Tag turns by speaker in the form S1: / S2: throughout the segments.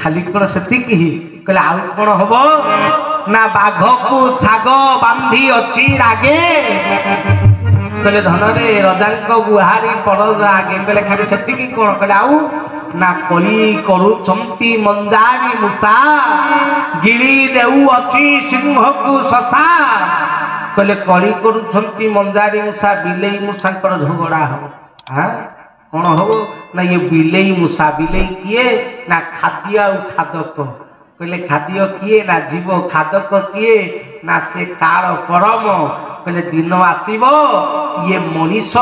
S1: खाली कौन से कहले आउ कौन हम ना बाघ को छाग बांधी अच्छी रागे कहले धन रे रजा गुहारी पड़ आगे कहले खाली से कौन कहले आउ ना कली करुछंती मंजारी मूषा गिरी देऊ अच्छी सिंह को शशा कहले कली करुछंती मंजारी मूषा बिलेई मूषा झगड़ा हो हाँ कौन हो ना ये बिलेई मूषा बिलेई किए ना खाद्य और खादक कहले खाद्य किए ना जीव खादक किए ना से काल परम कहले दिन आसीब ये मनीष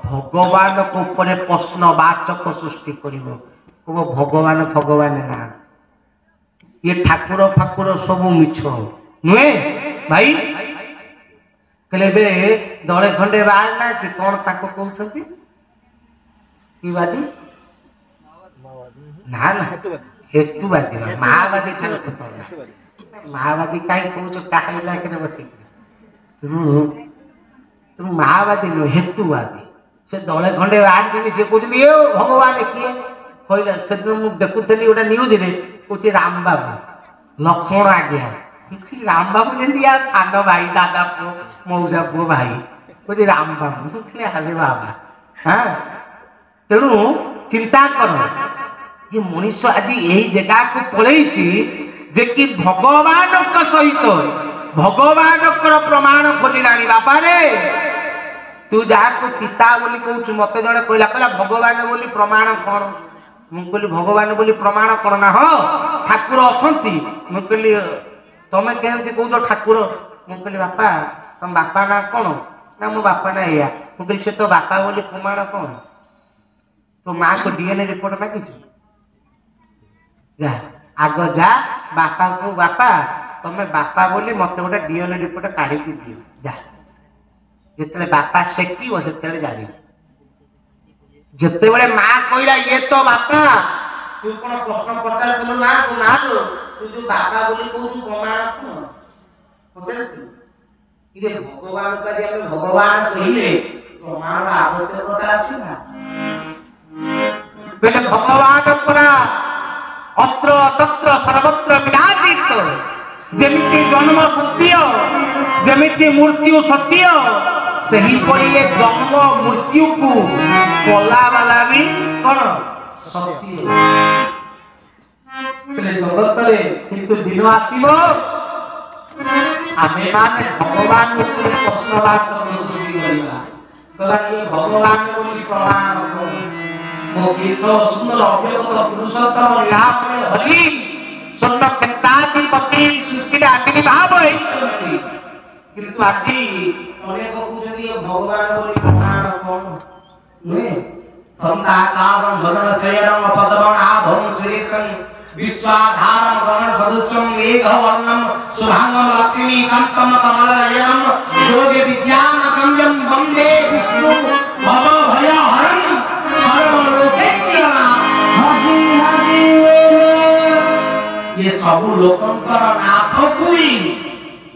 S1: भगवान को ऊपर प्रश्नवाचक सृष्टि करिवो भगवान भगवान ना ये ठाकुर फाकुर सब मिछ नुहे भाई कहले बे दले खंडे बाहर ना कि कौन ताको कहउछथि ना ना हेतुवादी माओवादी माओवादी कहीं कौच कहीं बस तुम माओवादी नुह हेतुवादी से दले खंडे आगे सी कहते ये भगवान किए कहले से मुझे देखुली गोटे न्यूज रे कौच राम बाबू लक्ष्मण आज्ञा राम बाबू जमी सान भाई दादा पु मौसा पु भाई कौच राम बाबू हरे बाबा हाँ तेणु चिंता कर ये मनीष आज यही जगह को पलैची कि भगवान सहित भगवान प्रमाण खोजिला बापा रे तू जहाँ को पिता बोली कहूँ मत जड़े कहला कहला भगवान बोली प्रमाण कौन मुझे भगवान बोली प्रमाण कौन ना हाँ ठाकुर अच्छा मुझे तमें केमती कौच ठाकुर मुझे बापा तुम बापा ना कौन ना मो बापा ना या मुझे से तो बापा बोली प्रमाण कौन तो माँ को डीएनए रिपोर्ट मांगी जा आग जा बापा को बापा तुम्हें बापा बोली मत गोटे डीएनए रिपोर्ट काढ़ी दियो जा जिते बापा शेकी से जानी जिते बड़े माँ कहला ये तो बापा तू कौन प्रश्न पचार तुम ना तू ना तू जो बापा बोली कहू प्रमाण कौन भगवान भगवान कहले प्रमाण आवश्यकता अच्छी ना भगवान परा अस्त्र तत्र सर्वत्र विराजित जमिति जन्म सत्य जमिति मृत्यु सत्य सही परी जन्म मृत्यु को कला वाला भी कौन सत्य जगत किंतु दिन आसब आमे माने भगवान प्रश्नवाचक सृष्टि करवा ये भगवान बोली प्रमाण सुंदर अव्यक्त पुरुषोत्तम हरि सुंदर पति सृष्टि आदि भाव किंतु आज अनेक कहते भगवान बोली प्रमाण कौन नुहे संताकारं भरण शयनं पद्मनाभं श्रीशं विश्वाधारं गगन सदृशं मेघवर्णं शुभांगं लक्ष्मीकान्तं कमलनयनं योगी विज्ञानगम्यं वन्दे विष्णु भवभयहरं ये सब लोकंकर नाथ खुई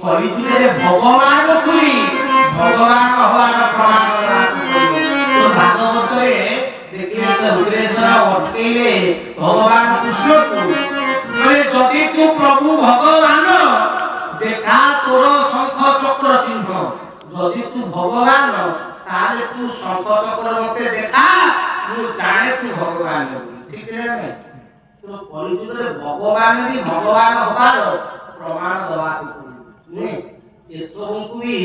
S1: कही भगवान खुई भगवान हवार प्रमाण भागवत देखिए रुद्रेश्वर अटकैले भगवान कृष्ण को जदि तू प्रभु भगवान देखा तोर शंख चक्र चिन्ह जदि तू भगवान ताले तू शंख चक्र मत देखा तू जाने तू भगवान ठीक है ना तो परिचित भगवान भी भगवान हबार प्रमाण दवा नुहे ये सबको भी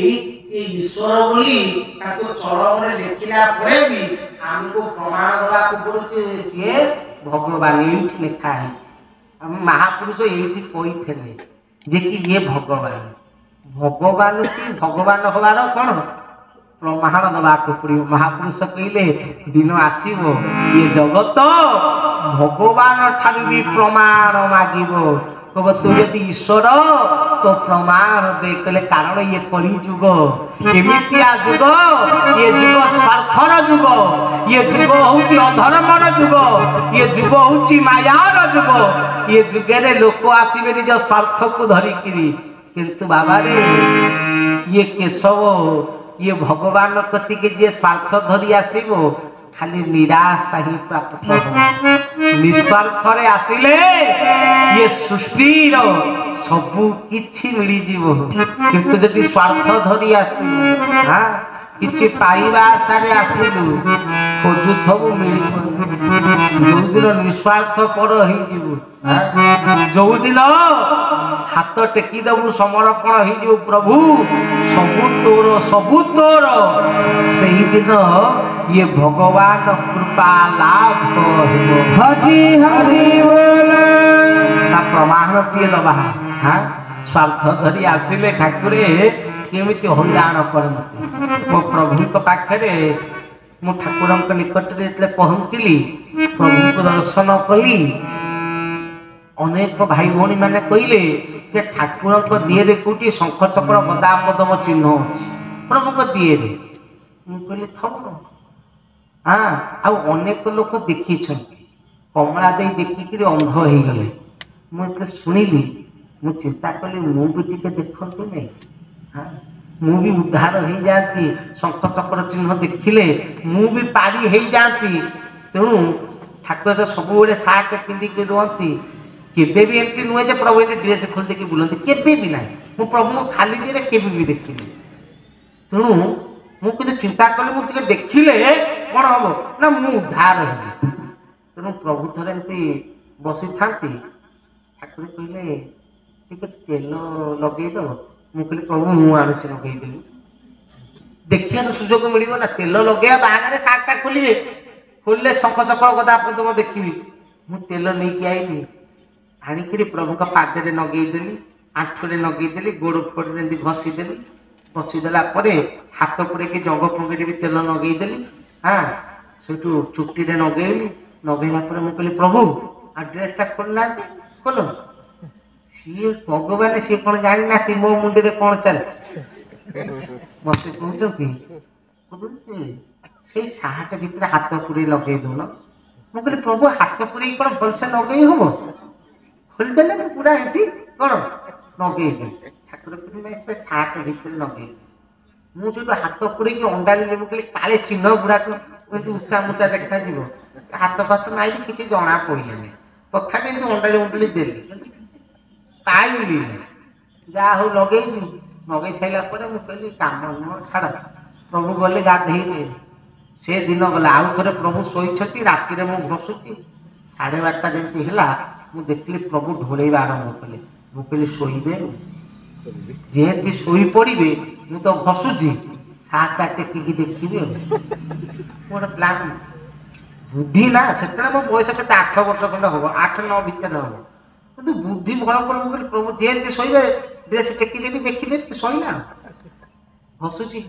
S1: ये ईश्वर बोली ताको चरण में लिखिला परे भी हमको प्रमाण दवा को पड़ुचे से भगवान एठी लिखा है हम महापुरुष एठी कोई थे जे कि ये भगवान भगवान की भगवान हबार कौन प्रमाण दवा को पड़ो महापुरुष कहले दिन आसीबो ये जगत भगवान ठान भी प्रमाण मागिब कब तू यदि ईश्वर तो प्रमाण दे कहले कारण ये कली जुग एमितिया जुग ये जुग स्वार्थर जुग ये जुग होची अधर्मर जुग ये जुग होची मायार जुग ये जुगे लोक आसबे निज स्वार्थ को धरिकी किंतु बाबा रे ये केशव ये भगवान कति के जे स्वार्थ धरी आसीबो खाली निराशा ही प्राप्त हो निस्वार्थ रे आसिले ये सृष्टि रो सबु किछि मिली जीवो किंतु जदि स्वार्थ धरी आसी हां किछि पाइबा आशा रे आसिलु खोजु थबु मिली जो दिन निस्वार्थ पर ही जीवो जो दिन हाथ टेकी दबु समर्पण ही जो प्रभु सबु तोर सही दिन ये भगवान कृपा लाभ हरि हरि बोल प्रमाण किए दबा हाँ स्वार्थ धरी आसिले ठाकुरे केमिति हरियाण कर मो प्रभु पाखे मु ठाकुर निकट में पहुँचली प्रभु को दर्शन कली अनेक भाई भौणी मैंने कहले जे ठाकुर दिए कौटी शंख चक्र गदा मदम चिन्ह प्रभु को दिए मुझे थब हाँ आउ अनेक लोक देखी कमला दे देखिक अंध हो गले मुझे शुणिली मु चिंता कली मु भी टे देखती नहीं हाँ मु भी उद्धार हो जाती शंख चक्र चिन्ह देखिले मु भी पारी हो जाती तेणु ठाकुर सब सार्ट पिंधिक रुहती केबे भी एमती नुहे जे प्रभु ये ड्रेस खोल देके बुलती केबे भी ना मु प्रभु खाली दिए केबे भी देखिले तेणु मुझे चिंता कली मुझे देखिले कौन हम ना मु उद्धार हो तेणु प्रभु थे एमती बसी था ठाकुर कहले टे तेल लगेद मुझे प्रभु मुझे लगेदेली देखिए सुजोग मिल ना तेल लगे बाहर सार्टा खोलिए खोलिले शंख चक्र गदा तुम देखी मु तेल नहीं आई आनिक प्रभु का पादे नगेदेली आंठुरे नगेदेली गोड़ फोड़े घसीदेली घसीदेला हाथ पुरे कि जंग फंगे भी तेल नगेदेली हाँ से चुट्टी नगेली नगेला मुझे प्रभु आ ड्रेसटा खोलना खोल सी भगवान सी कौन जानी ना मो मुंडे कौन चलती मत कहते से साहट भितर हाथ पुरे लगे दौन मुझे प्रभु हाथ पुरे कौन भलसे लगे हम खोलदेले पूरा एटी कौन लगे ठाकुर से सार्ट भितर लगे मुझे हाथ पुरे अंडाली मुझे काले चिन्ह गुड़ाक उच्चा मुचा देखा हाथ फाथ नाई किसी जना पड़े तथा अंडाली उंडली देली पाइली जहा हूँ लगे लगे सारा मुझे काम छाड़ प्रभु गले गाधे से दिन गला आउ थे प्रभु शोती राति मुझे घसुची 12:30 जमी है मु देखली प्रभु ढोलेवा आरंभ कले मुझे शोबे जेहेतु शोई पड़े मु तो घसुची सार्टा टेकिकी देखी गोटे प्लान बुद्धि ना से मो बयस के 8 वर्ष खंड हम 8-9 भितर हम कि बुद्धि भयंकर मुझे प्रभु जेहेतु शोबे ड्रेस टेकिदेवी देखिले शोना घसुची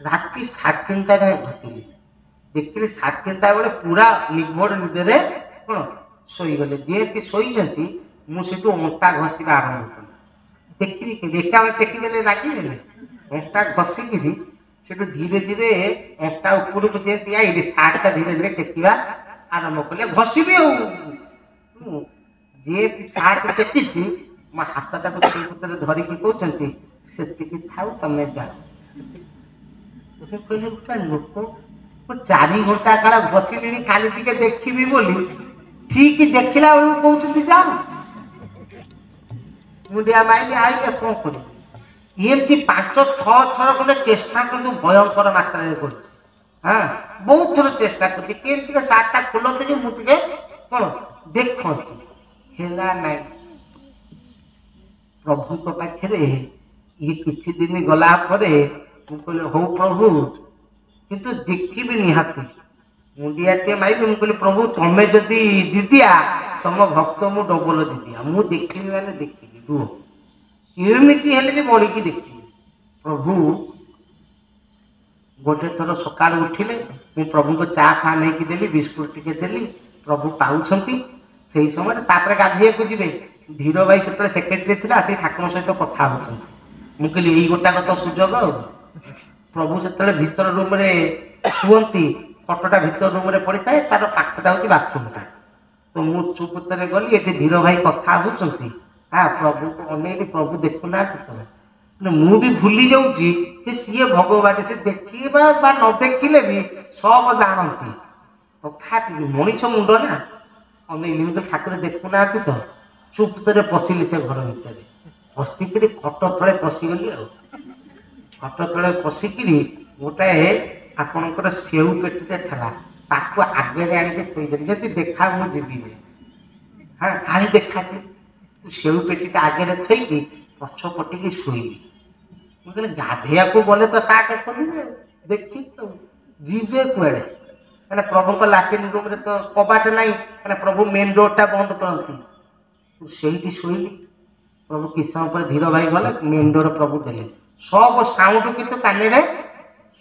S1: राति 3:30 घसली देखिए 3:30 बेले पूरा निघोड़ निदे कौन शोगले जेहेतु शोती मुझे अंटा घसवा आरंभ कली देखी देखा टेकिदे लगे अंटा घसिकी से धीरे धीरे अंटा उपरू को जेहती आई सार्टा धीरे धीरे टेकवा आरंभ कले घसबी जेहती सार्ट टेकी मो हाथटा को धरिकी कहते से थाऊ तमें जाओ कहले गोटे लोक 4 घंटा काल घसिली खाली टे देखी बोली ठीक देखला बेलू कहते जाओ मुंडिया माइली आई कौन कर एमती 5-6 थर खंडे चेष्टा कर भयंकर मात्रा कर हाँ बहुत थर चेष्टा कर सार्टा खोलते मुझे कौन देखती है ना प्रभु पाखे ये किसी दिन गला मुझे हो प्रभु किंतु देखी निहाती मुंडिया टे माइली मुझे प्रभु तमें जदि जिदिया तुम भक्त मु डबल जिदिया मु देखी मैंने देखी रुह एमती हेल्ले भी बढ़ी देखी प्रभु गोटे थर सका उठिले मुझे प्रभु को चा फा नहीं देली बिस्कुट टी देली प्रभु पाँच से समय गाधे को जी धीर भाई से सेक्रेटरी थी से ठाकुर सहित कथा मुझे यही गोटाक तो सुजोग प्रभु से भीतर रूम रे शुअती खटटा भीतर रूम रे पड़ी थाए तार पाखटा हूँ बाथरूमटा तो मुझे चुपते गली ये धीर भाई कथा हाँ प्रभु को अनेक प्रभु देखुना तुम
S2: ମୁଁ ବି ଭୁଲି ଯାଉଛି ଯେ ସିଏ ଭଗବାନ, ସେ ଦେଖିବା ବା ନ ଦେଖିଲେ ବି ସବୁ ଜାଣନ୍ତି। ତଥାପି ମଣିଷ ମୁଣ୍ଡ ନା, ଅନେଇଲି ଠାକୁର ଦେଖୁନାହାନ୍ତି ତ, ଚୁପ୍ତରେ ପଶିଲି ସେ ଘର ଭିତରେ। ପଶିକିରି ଖଟ ତଳେ ପଶିଗଲି ଆଉ। ଖଟ ତଳେ ପଶିକିରି ଗୋଟାଏ ଆପଣଙ୍କର ସେଉ ପେଟିଟେ ଥିଲା, ତାକୁ ଆଗରେ ଆଣିକି ଥୋଇଦେଲି, ଯଦି ଦେଖା ମୁଁ ଯିବିନି, ହଁ କାହିଁ ଦେଖାଛି। ସେଉ ପେଟିଟା ଆଗରେ ଥୋଇକି ପଛ ପଟିକି ଶୋଇଲି। ମୁଁ କହିଲି ଗାଧେଇବାକୁ ଗଲେ ତ ସାର୍ଟ ଖୋଲିବେ, ଦେଖି ତ ଯିବେ କୁଆଡେ? ମାନେ ପ୍ରଭୁଙ୍କ ଲାଟ୍ରିନ୍ ରୁମରେ ତ କବାଟ ନାହିଁ, ମାନେ ପ୍ରଭୁ ମେନ୍ ଡୋରଟା ବନ୍ଦ କରନ୍ତି। ସେଇଠି ଶୋଇଲି। ପ୍ରଭୁ କିଛି ସମୟ ପରେ ଧୀର ଭାଇ ଗଲେ, ମେନ୍ ଡୋର ପ୍ରଭୁ ଦେଲେ, ସବୁ ସାଉଣ୍ଡ କିନ୍ତୁ କାନରେ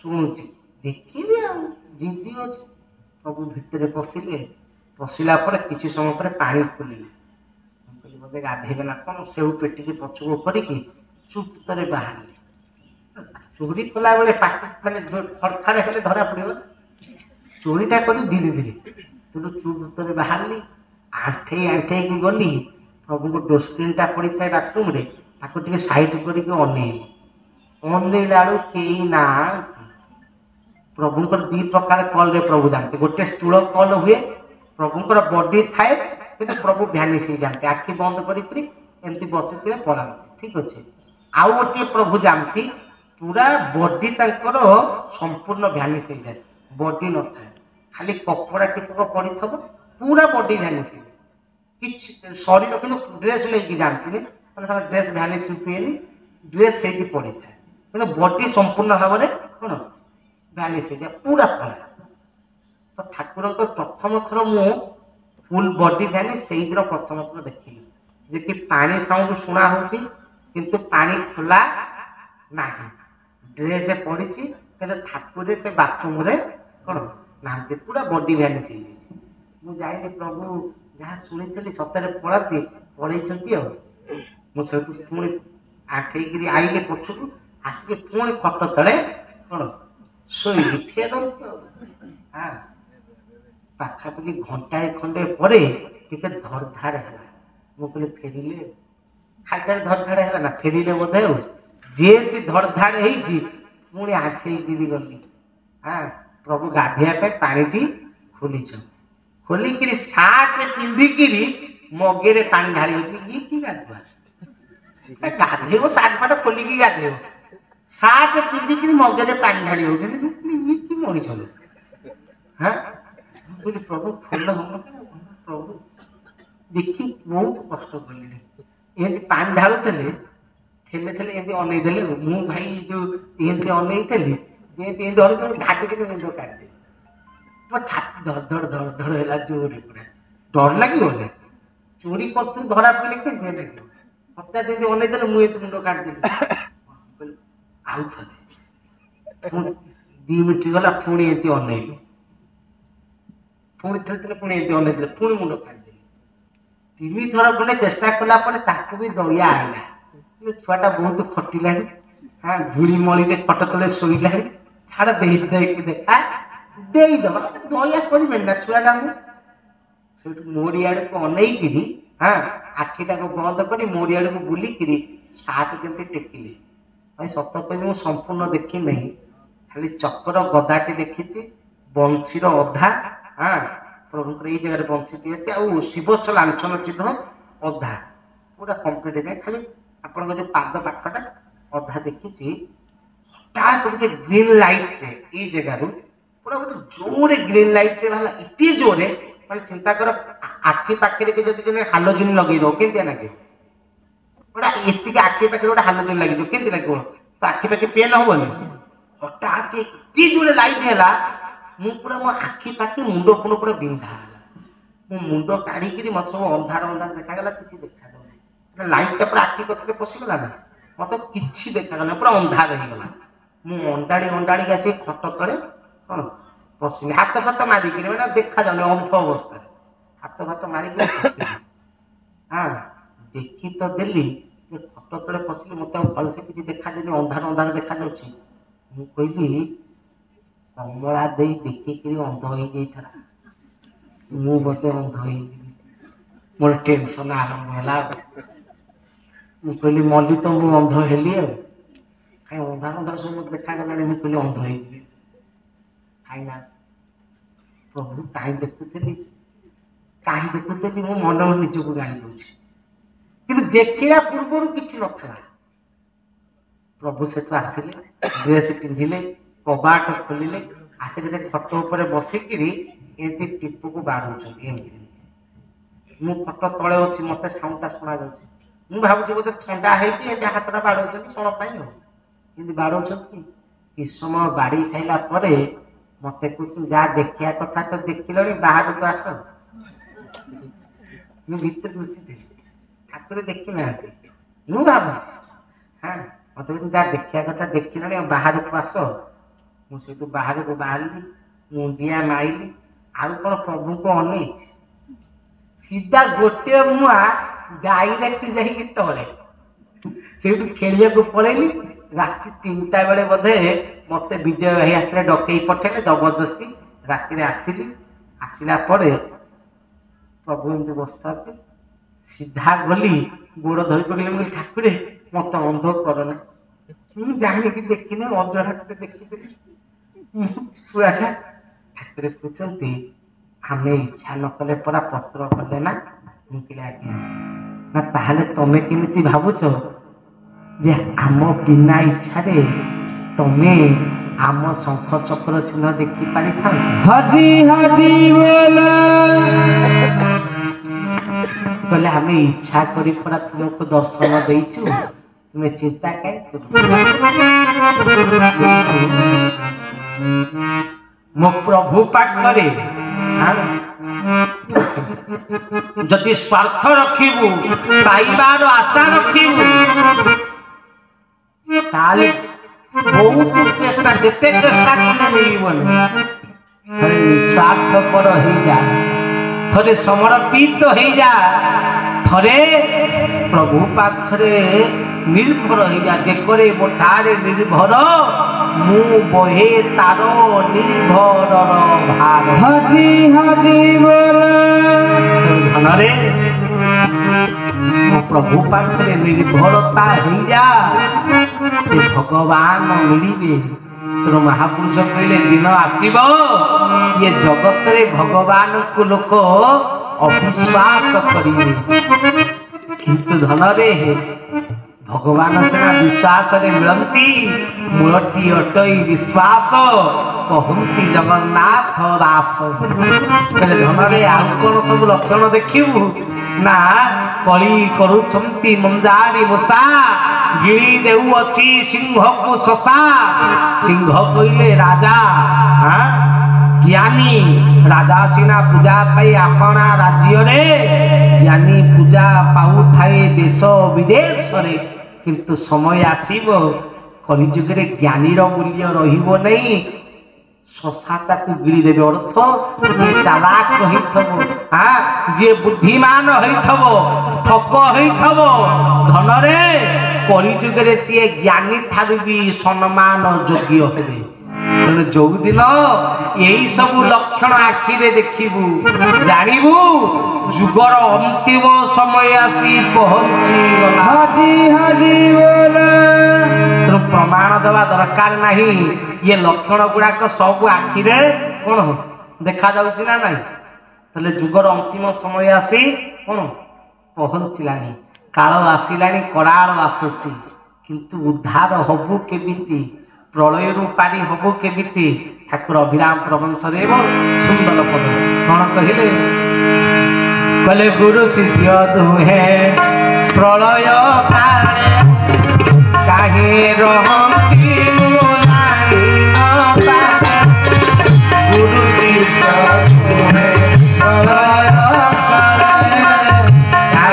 S2: ଶୁଣୁଛି। ଦେଖିବି ଆଉ, ଜିଦି ଅଛି। ପ୍ରଭୁ ଭିତରେ ପଶିଲେ, ପଶିଲା ପରେ କିଛି ସମୟ ପରେ ପାଣି ଖୋଲିଲେ। ମୁଁ କହିଲି ବୋଧେ ଗାଧେଇବେ ନା କଣ, ସେଉ ପେଟିକି ପଛକୁ କରିକି ଚୁପ୍ତରେ ବାହାରିଲେ। ଚୋରି କଲାବେଳେ ପାଟି ମାନେ ଖଡଖାଡ ହେଲେ ଧରା ପଡିବ, ଚୋରିଟା କରି ଧୀରେ ଧୀରେ କିନ୍ତୁ ଚୁପ୍ତରେ ବାହାରିଲି। ଆଣ୍ଠେଇକି ଗଲି, ପ୍ରଭୁଙ୍କ ଡୋରସ୍କ୍ରିନ୍ ଟା ପଡିଥାଏ ବାଥରୁମରେ, ତାକୁ ଟିକେ ସାଇଡ କରିକି ଅନେଇଲି। ଅନେଇଲା ବେଳକୁ କେହି ନାହାନ୍ତି। ପ୍ରଭୁଙ୍କର ଦି ପ୍ରକାର କଲରେ ପ୍ରଭୁ ଯାଆନ୍ତି। ଗୋଟେ ସ୍ଥୂଳ କଲ ହୁଏ, ପ୍ରଭୁଙ୍କର ବଡି ଥାଏ କିନ୍ତୁ ପ୍ରଭୁ ଭ୍ୟାନିଶ ହେଇଯାଆନ୍ତି, ଆଖି ବନ୍ଦ କରିକି ଏମିତି ବସିଥିଲେ ପଳାନ୍ତି, ଠିକ ଅଛି। ଆଉ ଗୋଟିଏ ପ୍ରଭୁ ଯାଆନ୍ତି, ପୁରା ବଡି ତାଙ୍କର ସମ୍ପୂର୍ଣ୍ଣ ଭ୍ୟାନିଶ ହେଇଯାଏ, ବଡି ନଥାଏ, ଖାଲି କପଡା ଟିପକ ପଡିଥିବ, ପୁରା ବଡି ଭ୍ୟାନିଶ ହେଇଯାଏ। କିଛି ଶରୀର କିନ୍ତୁ ଡ୍ରେସ ନେଇକି ଯାଆନ୍ତିନି, ମାନେ ତାଙ୍କ ଡ୍ରେସ ଭ୍ୟାନିଶ ହୁଏନି, ଡ୍ରେସ ସେଇଠି ପଡିଥାଏ କିନ୍ତୁ ବଡି ସମ୍ପୂର୍ଣ୍ଣ ଭାବରେ କଣ ଭ୍ୟାନିଶ ହେଇଯାଏ, ପୁରା ଫଳା। ତ ଠାକୁରଙ୍କ ପ୍ରଥମ ଥର ମୁଁ ଫୁଲ ବଡି ଭ୍ୟାନିଶ ସେଇଦିନ ପ୍ରଥମ ଥର ଦେଖିଲି, ଯେ କି ପାଣି ସାଉଣ୍ଡ ଶୁଣା ହଉଛି କିନ୍ତୁ ପାଣି ଖୋଲା ନାହିଁ, ଡ୍ରେସ ପଡିଛି କିନ୍ତୁ ଠାକୁର ସେ ବାଥରୁମରେ କଣ ନାହାନ୍ତି, ପୁରା ବଡି ଭ୍ୟାନିଶ ହେଇଯାଇଛି। ମୁଁ ଯାଇଲି, ପ୍ରଭୁ ଯାହା ଶୁଣିଥିଲି ସତରେ ପଳାନ୍ତି, ପଳେଇଛନ୍ତି ଆଉ। ମୁଁ ସେଠୁ ପୁଣି ଆଠେଇକିରି ଆଇଲି ପଛକୁ, ଆସିକି ପୁଣି ଖଟ ତଳେ କଣ ଶୋଇଲି। ପାଖାପାଖି ଘଣ୍ଟାଏ ଖଣ୍ଡେ ପରେ ଟିକେ ଧଡଧାଡ ହେଲା। ମୁଁ କହିଲି ଫେରିଲେ, ଖାଲିଟାରେ ଧଡଧାଡ ହେଲା ନା, ଫେରିଲେ ବୋଧେ ଆଉ। ଯେମିତି ଧଡଧାଡ ହେଇଛି ପୁଣି ଆଠେଇକିରି ଗଲି। ପ୍ରଭୁ ଗାଧେଇବା ପାଇଁ ପାଣିଟି ଖୋଲିଛନ୍ତି, ଖୋଲିକିରି ସାର୍ଟ ପିନ୍ଧିକିରି ମଗେରେ ପାଣି ଢାଳି ହଉଛି। ଇଏ କି ଗାଧୁଆ, ଗାଧେଇବ ସାର୍ଟ ଫାଟ ଖୋଲିକି ଗାଧେଇବ, ସାର୍ଟ ପିନ୍ଧିକିରି ମଗେରେ ପାଣି ଢାଳି ହଉଛନ୍ତି। ଇଏ କି ମଣିଷ ଲୋକ। ପ୍ରଭୁ ଫୁଲ ପ୍ରଭୁ ଦେଖି ବହୁତ କଷ୍ଟ କଲିଣି। ଏମିତି ପାଣି ଢାଳୁଥିଲେ, ଠେଲେ ଠେଲେ ଏମିତି ଅନେଇ ଦେଲେ, ମୁଁ ଭାଇ ଯୋଉ ଏମିତି ଅନେଇଥିଲି, ଯେମିତି ଏମିତି ଅନେଇଥିଲି ଘାଟିକିରି ମୁଣ୍ଡ କାଟିଦେଲି। ମୋ ଛାତି ଧଡ଼ ଧଡ଼ ଧଡ଼ ଧଡ଼ ହେଲା ଜୋରେ, ପୁରା ଡର ଲାଗିବନି, ଚୋରି କରୁଥିଲି ଧରା ପଡ଼ିଲେ କେମିତି ଲାଗିବ। ହଠାତ୍ ଏମିତି ଅନେଇ ଦେଲେ, ମୁଁ ଏମିତି ମୁଣ୍ଡ କାଟିଦେଲି। ଆଉ ଥରେ ପୁଣି 2 ମିନିଟ୍ ଗଲା, ପୁଣି ଏମିତି ଅନେଇଲି, ପୁଣି ଥରେ ପୁଣି ଏମିତି ଅନେଇଥିଲେ, ପୁଣି ମୁଣ୍ଡ କାଟିଦେଲି। 3 ଥର ଖଣ୍ଡେ ଚେଷ୍ଟା କଲା ପରେ ତାକୁ ବି ଦୟା ଆଇଲା। ଛୁଆଟା ବହୁତ ଖଟିଲାଣି, ଧୂଳି ମଳିରେ ଖଟ ତଳେ ଶୋଇଲାଣି, ଛାଡ ଦେଇକି ଦେଖା ଦେଇଦବା, ଦୟା କରିବେନି ନା ଛୁଆଟାଙ୍କୁ। ସେଠୁ ମୋରି ଆଡକୁ ଅନେଇକିରି ଆଖିଟାକୁ ବନ୍ଦ କରି ମୋରି ଆଡକୁ ବୁଲିକିରି ସାର୍ଟ କେମିତି ଟେକିଲେ। ଭାଇ ସତ କହିଲି, ମୁଁ ସମ୍ପୂର୍ଣ୍ଣ ଦେଖି ନାହିଁ, ଖାଲି ଚକ୍ର ଗଦାଟି ଦେଖିଛି, ବଂଶୀର ଅଧା, ପ୍ରଭୁଙ୍କର ଏଇ ଜାଗାରେ ବଂଶୀଟି ଅଛି, ଆଉ ଶିବସ୍ଥ ଲାଞ୍ଛନ ଚିହ୍ନ ଅଧା, ପୁରା କମ୍ପ୍ଲିଟ ନାହିଁ, ଖାଲି ଆପଣଙ୍କ ଯୋଉ ପାଦ ପାଖଟା ଅଧା ଦେଖିଛି। ହଠାତ୍ ଗୋଟେ ଗ୍ରୀନ ଲାଇଟରେ ଏଇ ଜାଗାରୁ ପୁରା ଗୋଟେ ଜୋରେ ଗ୍ରୀନ ଲାଇଟରେ ବାହାରିଲା, ଏତେ ଜୋରେ ମାନେ ଚିନ୍ତା କର, ଆଖି ପାଖରେ ଯଦି ଜଣେ ହାଲୋଜିନ ଲଗେଇଦବ କେମିତିଆ ଲାଗିବ, ଗୋଟେ ଏତିକି ଆଖି ପାଖରେ ଗୋଟେ ହାଲୋଜିନ ଲାଗିଯିବ କେମିତି ଲାଗିବ, ତ ଆଖି ପାଖେ ପେନ୍ ହବନି। ହଠାତ୍ ଏତେ ଜୋରେ ଲାଇଟ ହେଲା, ମୁଁ ପୁରା ମୋ ଆଖି ପାଖେ ମୁଣ୍ଡ ଫୁଣ୍ଡ ପୁରା ବିନ୍ଧା ହେଲା। ମୁଁ ମୁଣ୍ଡ କାଢିକିରି ମତେ ସବୁ ଅନ୍ଧାର ଅନ୍ଧାର ଦେଖାଗଲା, କିଛି ଦେଖାଗଲା, ଲାଇଟଟା ପୁରା ଆଖି କତିରେ ପଶିଗଲା ନା, ମତେ କିଛି ଦେଖାଗଲା, ପୁରା ଅନ୍ଧାର ହେଇଗଲା। ମୁଁ ଅଣ୍ଡାଳି ଆସି ଖଟ ତଳେ କଣ ବସିଲି, ହାତ ଫାତ ମାରିକିରି, ମାନେ ଦେଖାଯାଉନି ଅନ୍ଧ ଅବସ୍ଥାରେ, ହାତ ଫାତ ମାରିକି ବସିଲି। ଦେଖି ତ ଦେଲି, ଖଟ ତଳେ ପଶିଲି, ମତେ ଆଉ ଭଲସେ କିଛି ଦେଖାଯାଉନି, ଅନ୍ଧାର ଅନ୍ଧାର ଦେଖାଯାଉଛି। ମୁଁ କହିଲି କମଳା ଦେଇ ଦେଖିକିରି ଅନ୍ଧ ହେଇଯାଇଥିଲା, ମୁଁ ବୋଧେ ଅନ୍ଧ ହେଇଯିବି। ମୋର ଟେନସନ ଆରମ୍ଭ ହେଲା। ମୁଁ କହିଲି ମଲି ତ ମୁଁ ଅନ୍ଧ ହେଲି ଆଉ। कहीं अंधार सब मत देखा गला मुझे कहली अंध होइछि खाइना प्रभु कहीं देखुली मो मन निजक जानी दूसरी कि देखा पूर्व किसी नथा प्रभु से आसिले ड्रेस पिंधिले कबाट खोलिले आसिक खट उपर बसिकी एमती टीपू को बाढ़ मु खट तले अच्छी मत साउंडा शुणा मुझे भावुँ बोधे ठंडा होती हाथटा बाढ़ कौन कि बाढ़ कि समय बाड़ी सारा पर मत कह जहाँ देखा कथा तो देखिल बाहर को आस भर लुचि ठाकुर देखी ना मु भाव हाँ मत जहाँ देखा कथा देखिल बाहर को आस मुझे बाहर को बाहरी मुंडिया माइली आउ कौन प्रभु को अन सीधा गोटे मुआ डायरेक्ट जाइए तले से खेलिया को पलैली राति 3टा बेले बोधे मत विजय भाई आसले डकई पठेले जबरदस्ती राति आसली आसला प्रभु एमती बसता सीधा गली गोड़ धरी पकड़े ठाकुर मत अंध करना मुझे जानी देखी अजरा देखी छुआटा ठाकुर पूछती आम इच्छा न कले परा पत्र कले ना मुझे आज्ञा ना ताहले तमे केमिति भावुच जे आम बिना इच्छा रे तमे आम शंख चक्र चिन्ह देखी पारि था हरि हरि बोल कहले आम इच्छा करी परा तुमको दर्शन देइछु तुम्हें चिंता काहे मो प्रभु पाखरे जदि स्वार्थ रखिबू पाइबार आशा रखिबू ताले बहुत चेष्टा जेते चेष्टा कले मिलबनी थरे स्वार्थपर हो जा थरे समर्पित हो जा थरे प्रभु पाखरे निर्भर हो जा जेकरे मोठारे निर्भर मु बहे तार निर्भर भार हरि हरि बोल धनरे मो प्रभु पाखरे निर्भरता हो जा से भगवान मिलिबे तो महापुरुष कहले दिन आसीब ये जगत रे भगवान को लोक अविश्वास करिवे किंतु धनरे भगवान सेना विश्वास रे मिलती मूलटी अटई विश्वास कहती जगन्नाथ दास कहले धनरे आउ कौन सब लक्षण देखिबू ना कली करुछंती मंजारी मशा गिणी देउअती सिंह को शशा सिंह कहले राजा हाँ ज्ञानी राजा सीना पूजा पाई आपना राज्य रे ज्ञानी पूजा पाऊ थाए देश विदेश रे किंतु समय आसीब कलिजुग रे ज्ञानीर मूल्य रहिबो नहीं शशाता को गिरी देवे अर्थ जे चालाक होइथबो हाँ जे बुद्धिमान होइथबो ठक होइथबो धन रे कलिजुग रे से ज्ञानी ठारू भी सम्मान योग्य हेबे जो दिन यही सब लक्षण आखिरे देखिबू जानबू जुगर अंतिम समय आसी पहुंची प्रमाण देवा दरकार नहीं ये लक्षण गुड़ाक सब आखिरे कौन देखा जाउछि ना नहीं तले जुगर अंतिम समय आसी कौन पहुंचलानी काल आसिलानी कड़ाल आसुछि किंतु उद्धार हबु केमिति प्रलय पानी हबो केमिति ठाकुर अभिराम प्रबंध सुंदर पद कौन कहले कले गुरु शिष्य दुहे प्रलय काहे रहती गुरु शिष्य दुहे प्रलय काहे रहती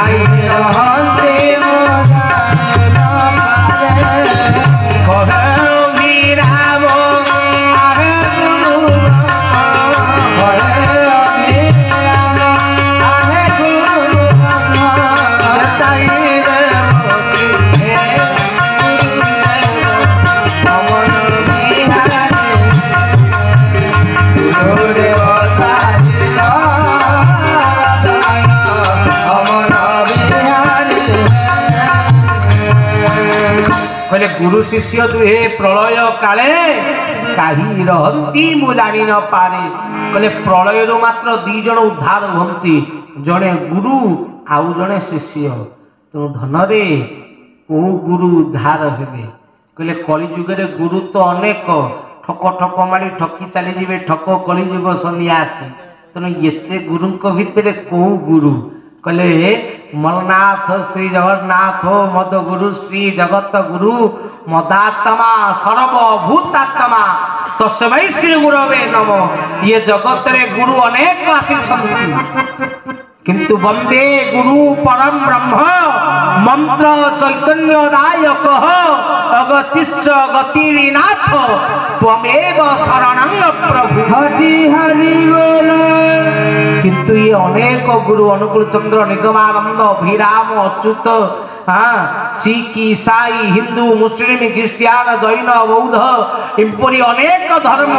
S2: गुरु शिष्य दुहे प्रलय काले कहीं रहती मु जानी न पारे कहले प्रलय रो मात्र दी जन उद्धार होती जड़े गुरु आउ जड़े शिष्य तो धन रे को गुरु उद्धार हेबे कहले कली जुगे गुरु तो अनेक ठक ठक मारी ठकी चली जीवे ठक कली जुग सन्यासी तेणु एते गुरु भितर कौ गुरु कहले मलनाथ श्री जगन्नाथ मद गुरु श्री जगत गुरु मदात्मा सर्वभूतात्मा तस्मै श्री गुरवे नमः। ये जगत रे गुरु अनेक आसी किंतु वंदे गुरु परम ब्रह्म मंत्र चैतन्य दायक अगतिश्च गतिनाथ त्वमेव शरणं प्रभु हरि हरि बोल। किंतु ये अनेक गुरु अनुकूल चंद्र निगमानंद अभिराम अच्युत सिख ईसाई हिंदू मुस्लिम ख्रिस्टियान जैन बौद्ध इपरी अनेक धर्म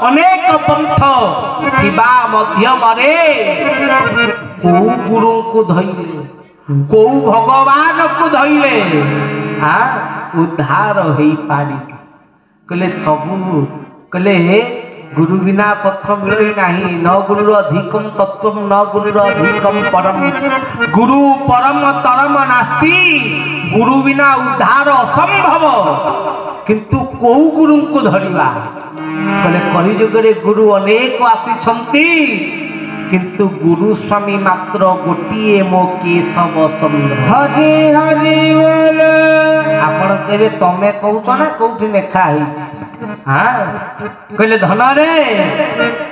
S2: अनेक पंथ थिबा मध्यम कौ गुरु को धैले कौ भगवान को धैले उद्धार हो पारि कहले सबू कहले गुरु बिना पथ मिले नहीं न गुरु अधिकम तत्व न गुरु अधिकम परम गुरु परम तरम नास्ति गुरु बिना उद्धार असंभव किंतु कौ गुरु को धरिबा कहले कलिजुगरे गुरु अनेक आसी किंतु गुरु स्वामी मात्र गोटिए मो केशव चंद्र हरि हरि बोल। आपण केबे तमे कहउछ ना कोठी लेखा है कहले धन रे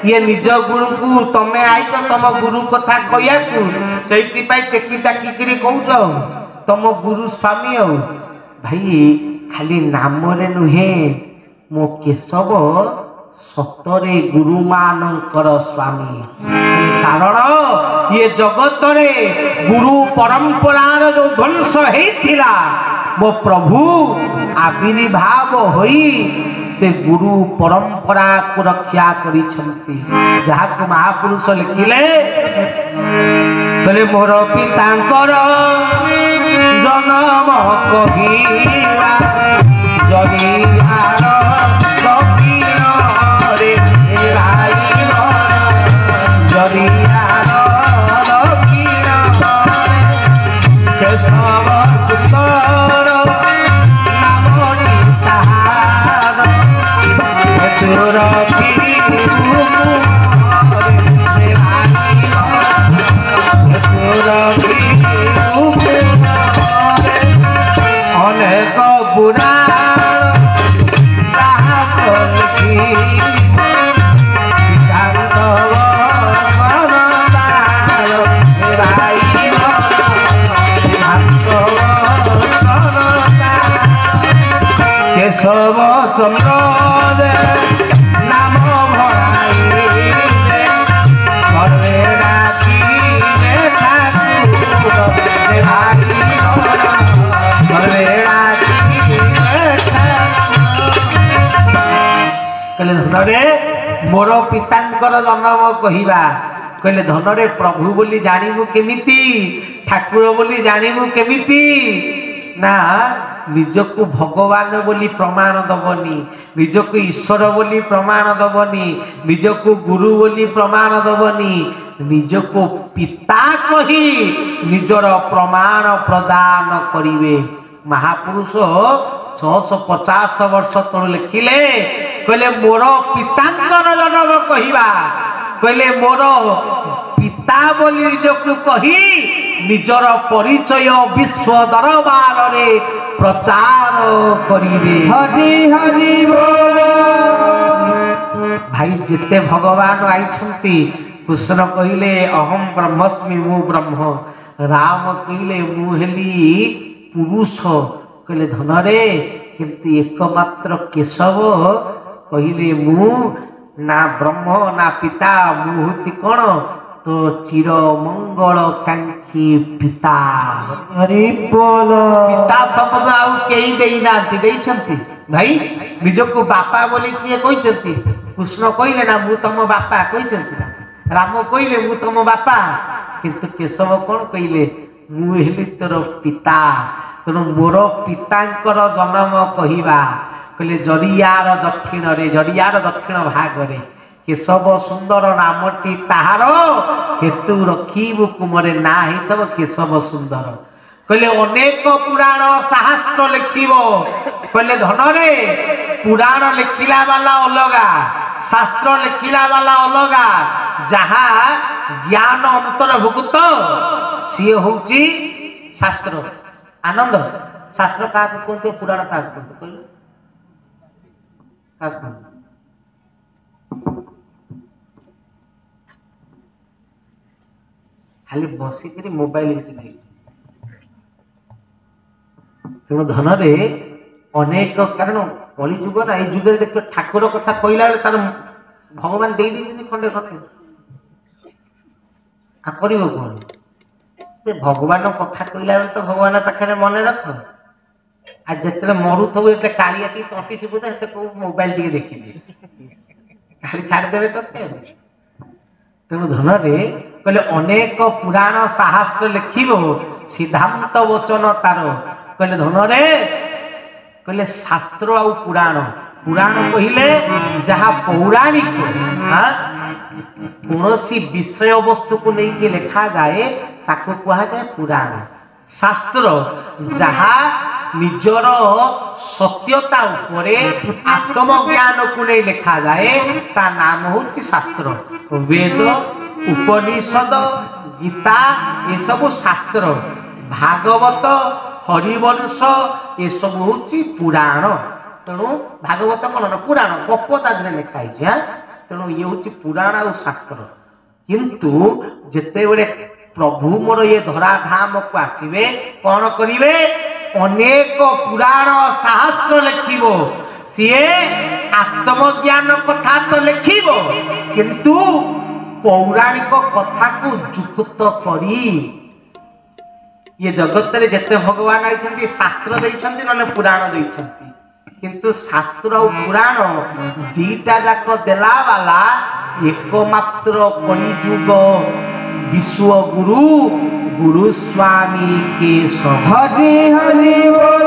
S2: ये निज गुरु को तमे आइछ तम गुरु कथा कहिया को सेति पाई टेकी टाकी करी कहउछ तम गुरु स्वामी हो भाई खाली नाम रे नुहे मो केशव सतरे गुरु मानकर स्वामी कारण ये जगत रे गुरु परंपरार जो ध्वंस होइथिला मो प्रभु आविर्भाव होई से गुरु परंपरा को रक्षा करिछंती जहा को महापुरुष लिखिले कहले मोर पितांकर जन्म कहिवा जगी आर अनेक बुरा केशव चंद्र नाम भराई सर्वे राखी कहले धनरे मोर पितांकर जन्म कहिबा कहले धनरे प्रभु बोली जानिबु केमिति ठाकुर बोली जानिबु केमिति ना निजको भगवान बोली प्रमाण दबनी निजको ईश्वर बोली प्रमाण दबनी निजको गुरु बोली प्रमाण दबनी निजको पिता कही निजर प्रमाण प्रदान करिवे। महापुरुष 650 वर्ष तले लिखिले कहले मोर पितांकर जन्म कहिबा कहले मोर पिता बोली निजको कही निजर परिचय विश्व दरबार रे प्रचार करिवे। हरि हरि बोल। भाई जिते भगवान आइछंती कृष्ण कहिले अहम ब्रह्मस्मि मु ब्रह्म राम कहिले मु हेली पुरुष कहले धनरे किंतु एकमात्र केशव कहिले मु ना ब्रह्म ना पिता मु होती कौन तो चिर मंगल कांक्षी पिता। हरि बोल। पिता शब्द आउ केही देई नांती देइछंती भाई निजको बापा बोली किए कहिछंती कृष्ण कहिले ना मु तम बापा कहिछंती राम कहिले मु तम बापा किंतु केशव कोन कहिले मु हेली तोर पिता ତେଣୁ ମୋର ପିତାଙ୍କର ଜନ୍ମ କହିବା କହିଲେ ଜରିଆର ଦକ୍ଷିଣ ଭାଗରେ କେଶବ ସୁନ୍ଦର ନାମଟି ତାହାର ହେତୁ ରଖିବୁ କୁମରେ ନା ହେଇଥିବ କେଶବ ସୁନ୍ଦର। କହିଲେ ଅନେକ ପୁରାଣ ଶାସ୍ତ୍ର ଲେଖିବ କହିଲେ ଧନରେ ପୁରାଣ ଲେଖିଲା ବାଲା ଅଲଗା ଶାସ୍ତ୍ର ଲେଖିଲା ବାଲା ଅଲଗା ଯାହା ଜ୍ଞାନ ଅନ୍ତର୍ଭୁକ୍ତ ସିଏ ହଉଛି ଶାସ୍ତ୍ର। ଆନନ୍ଦ ଶାସ୍ତ୍ର କାହାକୁ କୁହନ୍ତି ପୁରାଣ କାହାକୁ କୁହନ୍ତି କହିଲେ କାହାକୁ କୁହନ୍ତି? ଖାଲି ବସିକିରି ମୋବାଇଲ ଦେଖି ତେଣୁ ଧନରେ ଅନେକ କାରଣ କଳି ଯୁଗ ନା ଏଇ ଯୁଗରେ ଦେଖିବ ଠାକୁର କଥା କହିଲା ବେଳେ ତାର ଭଗବାନ ଦେଇଦେଇଛନ୍ତି ଖଣ୍ଡେ ଖଣ୍ଡେ କରିବ କଣ ଭଗବାନ କଥା କହିଲା ବେଳେ ତ ଭଗବାନ ପାଖରେ ମନେ ରଖ ଆଉ ଯେତେବେଳେ ମରୁଥିବୁ ଏତେ କାଳି ଆସିକି ତଣ୍ଟି ଥିବୁ ସେତେ କୋଉ ମୋବାଇଲ ଟିକେ ଦେଖିବି କାଳି ଛାଡ଼ିଦେବେ ତତେ। ତେଣୁ ଧନରେ କହିଲେ ଅନେକ ପୁରାଣ ଶାସ୍ତ୍ର ଲେଖିବ ସିଦ୍ଧାନ୍ତ ବଚନ ତାର କହିଲେ ଧନରେ କହିଲେ ଶାସ୍ତ୍ର ଆଉ ପୁରାଣ କହିଲେ ଯାହା ପୌରାଣିକ କୌଣସି ବିଷୟ ବସ୍ତୁକୁ ନେଇକି ଲେଖାଯାଏ ତାକୁ କୁହାଯାଏ ପୁରାଣ। ଶାସ୍ତ୍ର ଯାହା ନିଜର ସତ୍ୟତା ଉପରେ ଆତ୍ମଜ୍ଞାନକୁ ନେଇ ଲେଖାଯାଏ ତା ନାମ ହଉଛି ଶାସ୍ତ୍ର। ବେଦ ଉପନିଷଦ ଗୀତା ଏସବୁ ଶାସ୍ତ୍ର ଭାଗବତ ହରିବଂଶ ଏସବୁ ହଉଛି ପୁରାଣ। ତେଣୁ ଭାଗବତ କଣ ନା ପୁରାଣ ଗପ ତା ଦେହରେ ଲେଖା ହେଇଛି ତେଣୁ ଇଏ ହଉଛି ପୁରାଣ ଆଉ ଶାସ୍ତ୍ର। କିନ୍ତୁ ଯେତେବେଳେ ପ୍ରଭୁ ମୋର ଇଏ ଧରାଧାମକୁ ଆସିବେ କଣ କରିବେ ଅନେକ ପୁରାଣ ଶାସ୍ତ୍ର ଲେଖିବ ସିଏ ଆତ୍ମଜ୍ଞାନ କଥା ତ ଲେଖିବ କିନ୍ତୁ ପୌରାଣିକ କଥାକୁ ଯୁକ୍ତ କରି ये जगत रे जेते भगवान आइछन्ति शास्त्र दैछन्ति नने पुराण दैछन्ति किंतु शास्त्र और पुराण दीटा जाक देला वाला एकमात्र कलियुग विश्व गुरु गुरु स्वामी के हरि हरि बोल।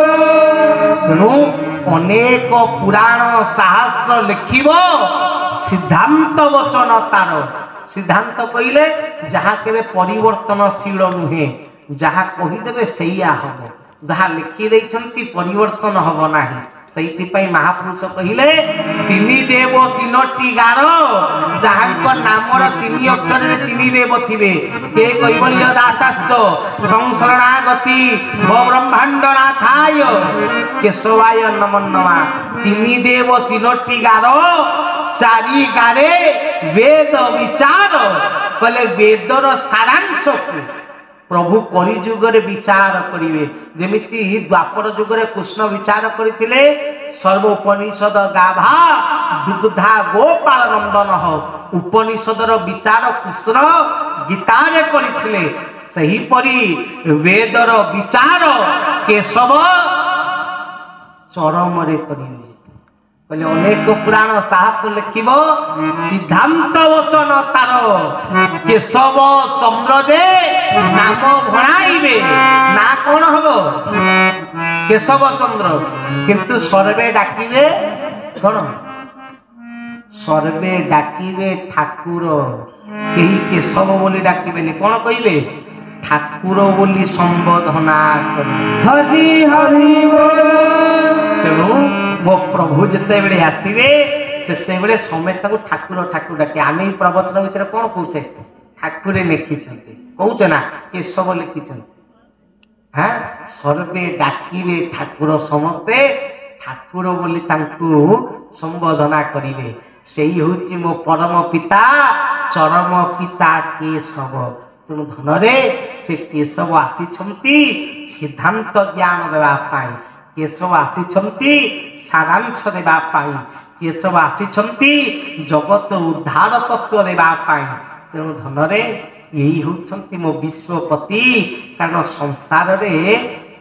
S2: तेणु अनेक पुराण शास्त्र लिखिब सिद्धांत वचन तार सिद्धांत कहले जहाँ केबे परिवर्तनशील नुहे जहाँ कहीदेवे सैया हम जहाँ लिखि देइछन्ति परिवर्तन हब नाही। ସେଇଥିପାଇଁ महापुरुष କହିଲେ ତିନି ଦେବ ତିନୋଟି ଗାର ଯାହାଙ୍କ ନାମର ତିନି ଅକ୍ଷରରେ ତିନି ଦେବ ଥିବେ କେ କୈବଲ୍ୟ ଦାତାଶ୍ଚ ସଂଶରଣାଗତି ବ୍ରହ୍ମାଣ୍ଡ ନାଥାୟ କେଶବାୟ ନମୋ ନମଃ। ତିନି ଦେବ ତିନୋଟି ଗାର ଚାରି ଗାରେ ବେଦ ବିଚାର କଲେ ବେଦର ସାରାଂଶକୁ प्रभु कलि जुगरे विचार करिवे जेमिति द्वापर जुगरे कृष्ण विचार करथिले सर्व उपनिषद गाभा दुग्धा गोपाल नंदन उपनिषदर विचार कृष्ण गीता रे करथिले सही परी वेदर विचार केशव चरम रे करिवे कहले अनेक पुराण शास्त्र लिखिब सिद्धांत वचन तार केशव चंद्र जे नाम भणाइबे ना कौन हब केशव चंद्र किंतु सर्वे डाकिबे कौन सर्वे डाकिबे ठाकुर केही केशव बोली डाकिबेनी कौन कहिबे ठाकुर बोली संबोधना हरि हरि बोल। तेणु मो प्रभु जिते बेले आसवे से समेत ठाकुर ठाकुर डाके आम प्रवचन भितर कौन कहे ठाकुरे लिखिंट कौचे ना केशव लिखिंट हाँ सर्वे डाकिबे ठाकुर समस्ते ठाकुर बोली संबोधना करेंगे से हूँ मो परम पिता चरम पिता केशव। तेणु धनरे से केशव आसी सिद्धांत ज्ञान देवाई केशव आसी सारांश देवाई केशव आसी जगत उद्धार तत्व देवाई। तेणु धनरे यही होती मो विश्वपति कारण संसार रे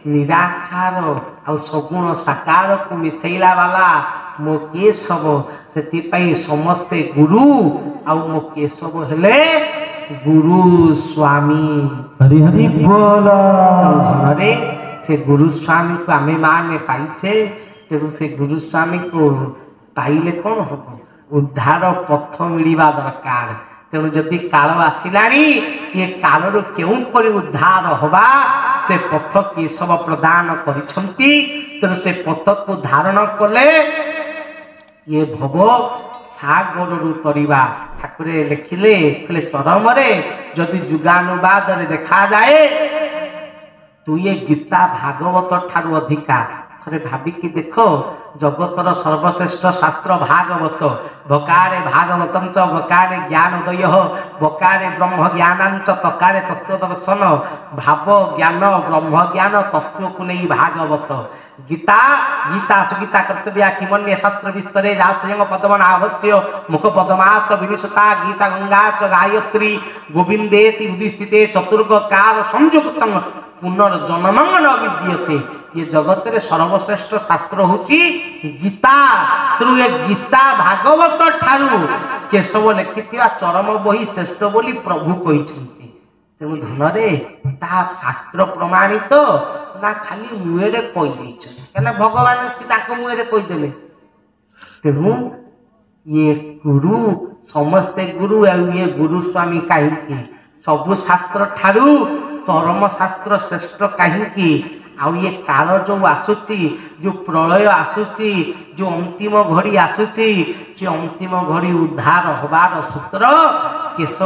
S2: निराकार आ सगुण साकार को मिसैला वाला मो केशव से समस्ते गुरु आ मो केशव हेले गुरु स्वामी हरि हरि बोल। से गुरुस्वामी को आमे माने पाइछे तेणु से गुरुस्वामी को पाइले कौन हम उद्धार पथ मिलवा दरकार तेणु जदि काल आसिलानी ये कालर केउं परि उद्धार हवा से पथ केशव प्रदान करिसंती तेणु से पथ को धारण कले ये भव सागर तरिवा ठाकुर लिखिले चरम जदि जुगानुवाद देखा जाए तू ये गीता भागवत ठारू अधिका थे भाविकी देख जगतर सर्वश्रेष्ठ शास्त्र भागवत बकारे भागवतम च बकारे ज्ञानोदय बकारे ब्रह्म ज्ञानांच तकारे तत्वदर्शन भाव ज्ञान ब्रह्म ज्ञान तत्व को नहीं भागवत गीता गीता सुगीता कर्तव्या किमन्य शास्त्र विस्तरे जासयंग पद्मनाभस्य मुख पद्मात विनिसुता गीता गंगा च गायत्री गोविंदेति उदिस्थिते चतुर्ग काल संयुक्तम पुनर्जन्मं न विद्यते ये जगत रे सर्वश्रेष्ठ शास्त्र होची गीता तेणु ये गीता भागवत ठारू केशव लिखिथिबा चरम बही श्रेष्ठ बोली प्रभु कहिसंती तेणु धनरे ता शास्त्र प्रमाणित ना खाली मुहेरे कहि दैछन केना भगवान ताको मुहेरे कहि देले तेणु ये गुरु समस्ते गुरु ये गुरु स्वामी कहीं सबु शास्त्र ठारू चरम शास्त्र श्रेष्ठ कहीं आउ ये काल जो आसुची जो प्रलय आसुची जो अंतिम घड़ी आसुची जो अंतिम घड़ी उद्धार हबार सूत्र केशव